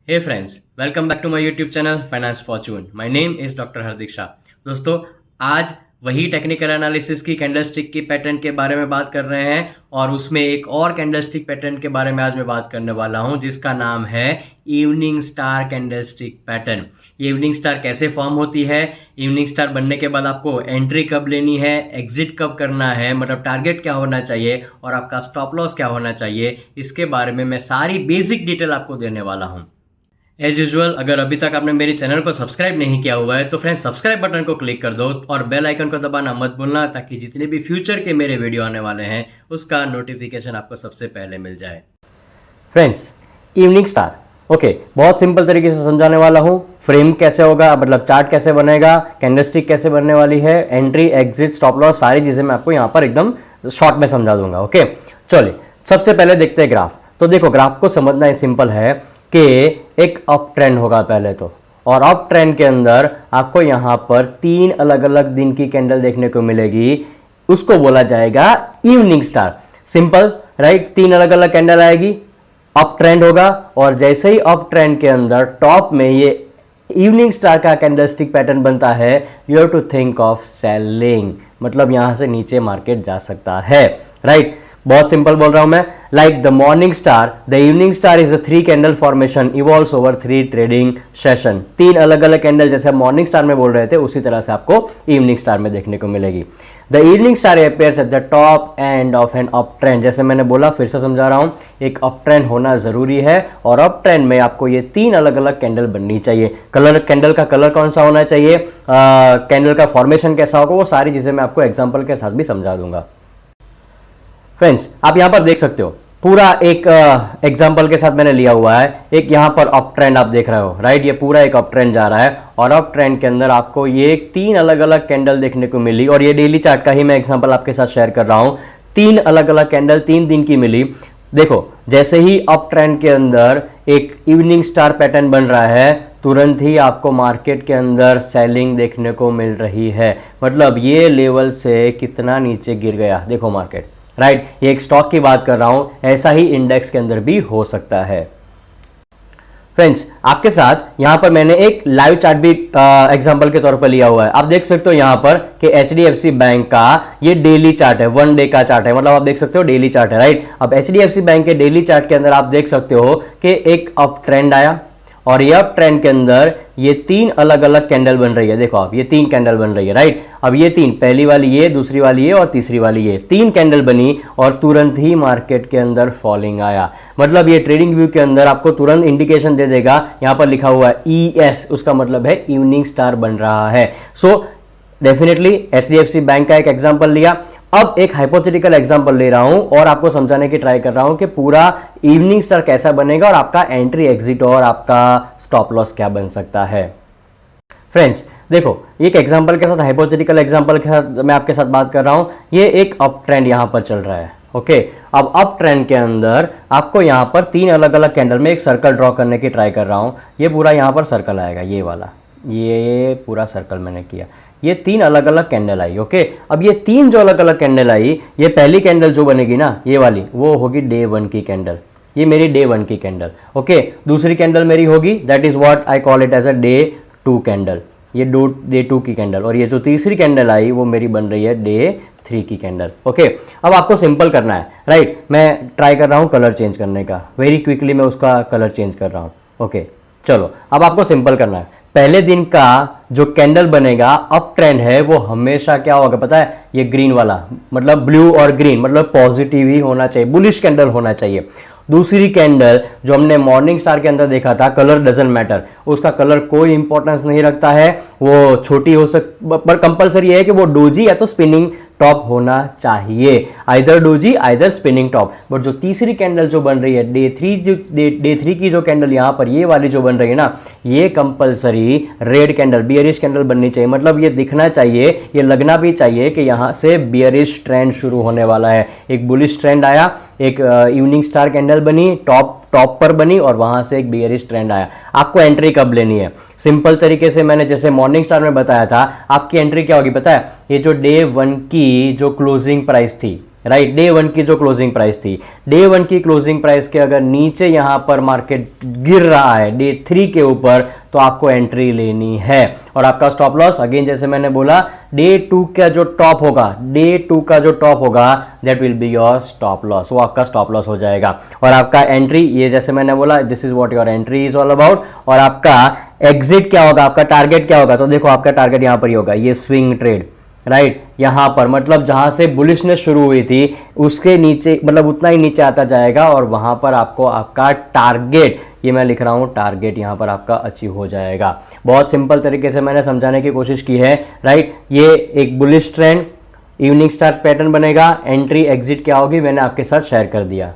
Hey friends, welcome back to my YouTube channel Finance Fortune. My name is Dr. Hardik Shah. दोस्तों आज वही technical analysis की candlestick की pattern के बारे में बात कर रहे हैं और उसमें एक और कैंडलस्टिक पैटर्न के बारे में आज मैं बात करने वाला हूं जिसका नाम है इवनिंग स्टार कैंडलस्टिक पैटर्न। ये इवनिंग स्टार कैसे फॉर्म होती है, इवनिंग स्टार बनने के बाद आपको एंट्री कब लेनी है, एग्जिट कब करना है, मतलब टारगेट क्या होना चाहिए और आपका स्टॉप लॉस क्या होना चाहिए, इसके बारे में मैं सारी बेसिक डिटेल आपको देने वाला हूं। एज यूजुअल अगर अभी तक आपने मेरे चैनल को सब्सक्राइब नहीं किया हुआ है तो फ्रेंड्स सब्सक्राइब बटन को क्लिक कर दो और बेल आइकन को दबाना मत भूलना ताकि जितने भी फ्यूचर के मेरे वीडियो आने वाले हैं उसका नोटिफिकेशन आपको सबसे पहले मिल जाए। फ्रेंड्स इवनिंग स्टार ओके, बहुत सिंपल तरीके से समझाने वाला हूँ। फ्रेम कैसे होगा, मतलब चार्ट कैसे बनेगा, कैंडलस्टिक कैसे बनने वाली है, एंट्री एग्जिट स्टॉप लॉस, सारी चीजें मैं आपको यहाँ पर एकदम शॉर्ट में समझा दूंगा। ओके चलिए सबसे पहले देखते हैं ग्राफ। तो देखो ग्राफ को समझना सिंपल है कि एक अप ट्रेंड होगा पहले तो, और अप ट्रेंड के अंदर आपको यहाँ पर 3 अलग अलग दिन की कैंडल देखने को मिलेगी, उसको बोला जाएगा इवनिंग स्टार। सिंपल राइट, 3 अलग अलग कैंडल आएगी, अप ट्रेंड होगा और जैसे ही अप ट्रेंड के अंदर टॉप में ये इवनिंग स्टार का कैंडलस्टिक पैटर्न बनता है, you have to think of selling, मतलब यहां से नीचे मार्केट जा सकता है। राइट बहुत सिंपल बोल रहा हूं मैं। Like the morning star, the evening star is a 3 candle formation evolves over 3 trading session. 3 अलग अलग कैंडल जैसे मॉर्निंग स्टार में बोल रहे थे उसी तरह से आपको इवनिंग स्टार में देखने को मिलेगी। The evening star appears at the top end of an up trend. जैसे मैंने बोला, फिर से समझा रहा हूं, एक अप ट्रेंड होना जरूरी है और अप ट्रेंड में आपको ये 3 अलग अलग कैंडल बननी चाहिए। कलर, कैंडल का कलर कौन सा होना चाहिए, कैंडल का फॉर्मेशन कैसा होगा, वो सारी चीजें मैं आपको एग्जाम्पल के साथ भी समझा दूंगा। फ्रेंड्स आप यहां पर देख सकते हो पूरा एक एग्जांपल के साथ मैंने लिया हुआ है। एक यहां पर अप ट्रेंड आप देख रहे हो, राइट, ये पूरा एक अप ट्रेंड जा रहा है और अप ट्रेंड के अंदर आपको ये 3 अलग अलग कैंडल देखने को मिली और ये डेली चार्ट का ही मैं एग्जांपल आपके साथ शेयर कर रहा हूं। 3 अलग अलग कैंडल 3 दिन की मिली। देखो जैसे ही अप ट्रेंड के अंदर एक इवनिंग स्टार पैटर्न बन रहा है, तुरंत ही आपको मार्केट के अंदर सेलिंग देखने को मिल रही है। मतलब ये लेवल से कितना नीचे गिर गया देखो मार्केट, राइट ये एक स्टॉक की बात कर रहा हूं, ऐसा ही इंडेक्स के अंदर भी हो सकता है। फ्रेंड्स आपके साथ यहां पर मैंने एक लाइव चार्ट भी एग्जांपल के तौर पर लिया हुआ है। आप देख सकते हो यहां पर कि HDFC बैंक का ये डेली चार्ट है, 1 डे का चार्ट है, मतलब आप देख सकते हो डेली चार्ट है, राइट। अब HDFC बैंक के डेली चार्ट के अंदर आप देख सकते हो कि एक अप ट्रेंड आया और ये अप ट्रेंड के अंदर ये 3 अलग अलग कैंडल बन रही है। देखो आप ये 3 कैंडल बन रही है, राइट। अब ये 3, पहली वाली ये, दूसरी वाली ये और तीसरी वाली ये, 3 कैंडल बनी और तुरंत ही मार्केट के अंदर फॉलिंग आया। मतलब ये ट्रेडिंग व्यू के अंदर आपको तुरंत इंडिकेशन दे देगा, यहां पर लिखा हुआ है ES, उसका मतलब है इवनिंग स्टार बन रहा है। सो डेफिनेटली HDFC बैंक का एक एग्जांपल लिया। अब एक हाइपोथेटिकल एग्जांपल ले रहा हूं और आपको समझाने की ट्राई कर रहा हूं कि पूरा इवनिंग स्टार कैसा बनेगा और आपका एंट्री एग्जिट और आपका स्टॉप लॉस क्या बन सकता है। फ्रेंड्स देखो एक एग्जांपल के साथ, हाइपोथेटिकल एग्जांपल के साथ मैं आपके साथ बात कर रहा हूं। ये एक अप ट्रेंड यहां पर चल रहा है, ओके। अब अप ट्रेंड के अंदर आपको यहां पर 3 अलग अलग कैंडल में एक सर्कल ड्रॉ करने की ट्राई कर रहा हूं। ये पूरा यहां पर सर्कल आएगा, ये वाला, ये पूरा सर्कल मैंने किया, ये 3 अलग अलग कैंडल आई, ओके। अब ये 3 जो अलग अलग कैंडल आई, ये पहली कैंडल जो बनेगी ना ये वाली, वो होगी डे 1 की कैंडल, ये मेरी डे 1 की कैंडल, ओके। दूसरी कैंडल मेरी होगी, that is what I call it as a day 2 candle, ये डे 2 की कैंडल। और ये जो तीसरी कैंडल आई वो मेरी बन रही है डे 3 की कैंडल, ओके। अब आपको सिंपल करना है, राइट। मैं ट्राई कर रहा हूँ कलर चेंज करने का, वेरी क्विकली मैं उसका कलर चेंज कर रहा हूँ, ओके। चलो अब आपको सिंपल करना है। पहले दिन का जो कैंडल बनेगा अप ट्रेंड है, वो हमेशा क्या होगा पता है, ये ग्रीन वाला, मतलब ब्लू और ग्रीन, मतलब पॉजिटिव ही होना चाहिए, बुलिश कैंडल होना चाहिए। दूसरी कैंडल जो हमने मॉर्निंग स्टार के अंदर देखा था, कलर डजंट मैटर, उसका कलर कोई इंपॉर्टेंस नहीं रखता है, वो छोटी हो पर कंपलसरी है कि वो डोजी या तो स्पिनिंग टॉप होना चाहिए, either doji either spinning top. But जो तीसरी कैंडल जो बन रही है डे 3 की जो कैंडल यहां पर ये वाली जो बन रही है ना, ये compulsory red candle, bearish candle बननी चाहिए। मतलब ये दिखना चाहिए, ये लगना भी चाहिए कि यहां से बियरिश ट्रेंड शुरू होने वाला है। एक बुलिश ट्रेंड आया, एक इवनिंग स्टार कैंडल बनी, टॉप पर बनी और वहां से एक बियरिश ट्रेंड आया। आपको एंट्री कब लेनी है, सिंपल तरीके से मैंने जैसे मॉर्निंग स्टार में बताया था, आपकी एंट्री क्या होगी पता है, ये जो डे 1 की जो क्लोजिंग प्राइस थी, राइट, डे वन की जो क्लोजिंग प्राइस थी, डे वन की क्लोजिंग प्राइस के अगर नीचे यहां पर मार्केट गिर रहा है डे थ्री के ऊपर, तो आपको एंट्री लेनी है। और आपका स्टॉप लॉस अगेन जैसे मैंने बोला, डे टू का जो टॉप होगा, डे टू का जो टॉप होगा, that will be your stop loss, वो आपका स्टॉप लॉस हो जाएगा। और आपका एंट्री, ये जैसे मैंने बोला, this is what your entry is all about. और आपका एग्जिट क्या होगा, आपका टारगेट क्या होगा, तो देखो आपका टारगेट यहां पर ही होगा, ये स्विंग ट्रेड, राइट, यहां पर मतलब जहां से बुलिशनेस शुरू हुई थी उसके नीचे, मतलब उतना ही नीचे आता जाएगा, और वहां पर आपको आपका टारगेट, ये मैं लिख रहा हूं टारगेट, यहां पर आपका अचीव हो जाएगा। बहुत सिंपल तरीके से मैंने समझाने की कोशिश की है, राइट। ये एक bullish trend, evening star pattern बनेगा, एंट्री एग्जिट क्या होगी मैंने आपके साथ शेयर कर दिया।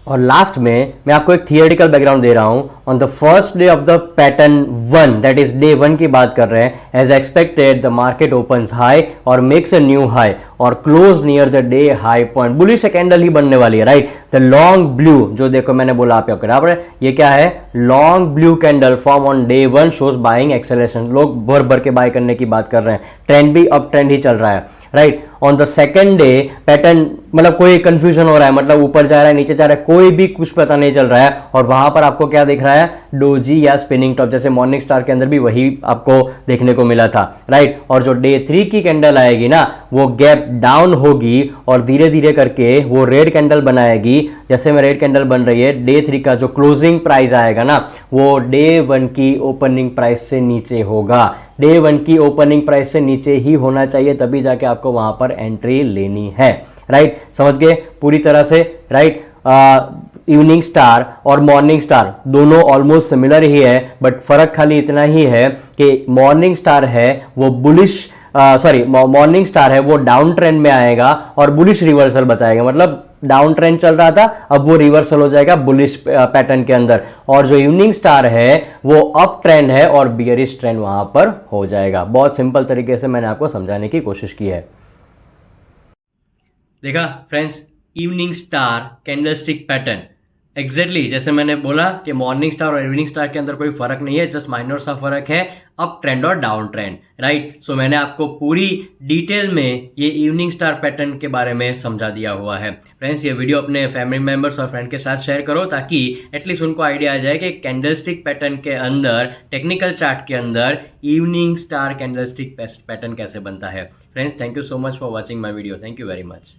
और लास्ट में मैं आपको एक थियोरेटिकल बैकग्राउंड दे रहा हूं। On the first day of the pattern one, that is day one की बात कर रहे हैं, as expected the market opens high और मेक्स अ न्यू हाई और close near the day high point, bullish candle ही बनने वाली है, राइट। द लॉन्ग ब्लू, जो देखो मैंने बोला आपके बराबर है, ये क्या है, long blue candle form on day one shows buying acceleration, लोग भर भर के बाय करने की बात कर रहे हैं, ट्रेंड भी अप ट्रेंड ही चल रहा है, right. On the second day pattern, मतलब कोई कंफ्यूजन हो रहा है, मतलब ऊपर जा रहा है नीचे जा रहा है, कोई भी कुछ पता नहीं चल रहा है, और वहां पर आपको क्या दिख रहा है, डोजी या स्पिनिंग टॉप, जैसे मॉर्निंग स्टार के अंदर भी वही आपको देखने को मिला था, राइट। और जो डे थ्री की कैंडल आएगी ना, वो गैप डाउन होगी और धीरे धीरे करके वो रेड कैंडल बनाएगी, जैसे में रेड कैंडल बन रही है, डे थ्री का जो क्लोजिंग प्राइस आएगा ना, वो डे वन की ओपनिंग प्राइस से नीचे होगा, डे वन की ओपनिंग प्राइस से नीचे ही होना चाहिए, तभी जाके आपको वहां पर एंट्री लेनी है, राइट। समझ गए पूरी तरह से, राइट। इवनिंग स्टार और मॉर्निंग स्टार दोनों ऑलमोस्ट सिमिलर ही है, बट फर्क खाली इतना ही है कि मॉर्निंग स्टार है वो बुलिश, मॉर्निंग स्टार है वो डाउन ट्रेंड में आएगा और बुलिश रिवर्सल बताएगा, मतलब डाउन ट्रेंड चल रहा था, अब वो रिवर्सल हो जाएगा बुलिश पैटर्न के अंदर, और जो इवनिंग स्टार है वो अप ट्रेंड है और बियरिश ट्रेंड वहां पर हो जाएगा। बहुत सिंपल तरीके से मैंने आपको समझाने की कोशिश की है। देखा friends, evening star candlestick pattern exactly जैसे मैंने बोला कि मॉर्निंग स्टार और इवनिंग स्टार के अंदर कोई फर्क नहीं है, जस्ट माइनर सा फर्क है अप ट्रेंड और डाउन ट्रेंड, राइट। सो मैंने आपको पूरी डिटेल में ये इवनिंग स्टार पैटर्न के बारे में समझा दिया हुआ है। फ्रेंड्स, ये वीडियो अपने फैमिली मेंबर्स और फ्रेंड के साथ शेयर करो, ताकि एटलीस्ट उनको आइडिया आ जाए कि कैंडलस्टिक पैटर्न के अंदर, टेक्निकल चार्ट के अंदर इवनिंग स्टार कैंडलस्टिक पैटर्न कैसे बनता है। Friends, thank you so much for watching my video, thank you very much.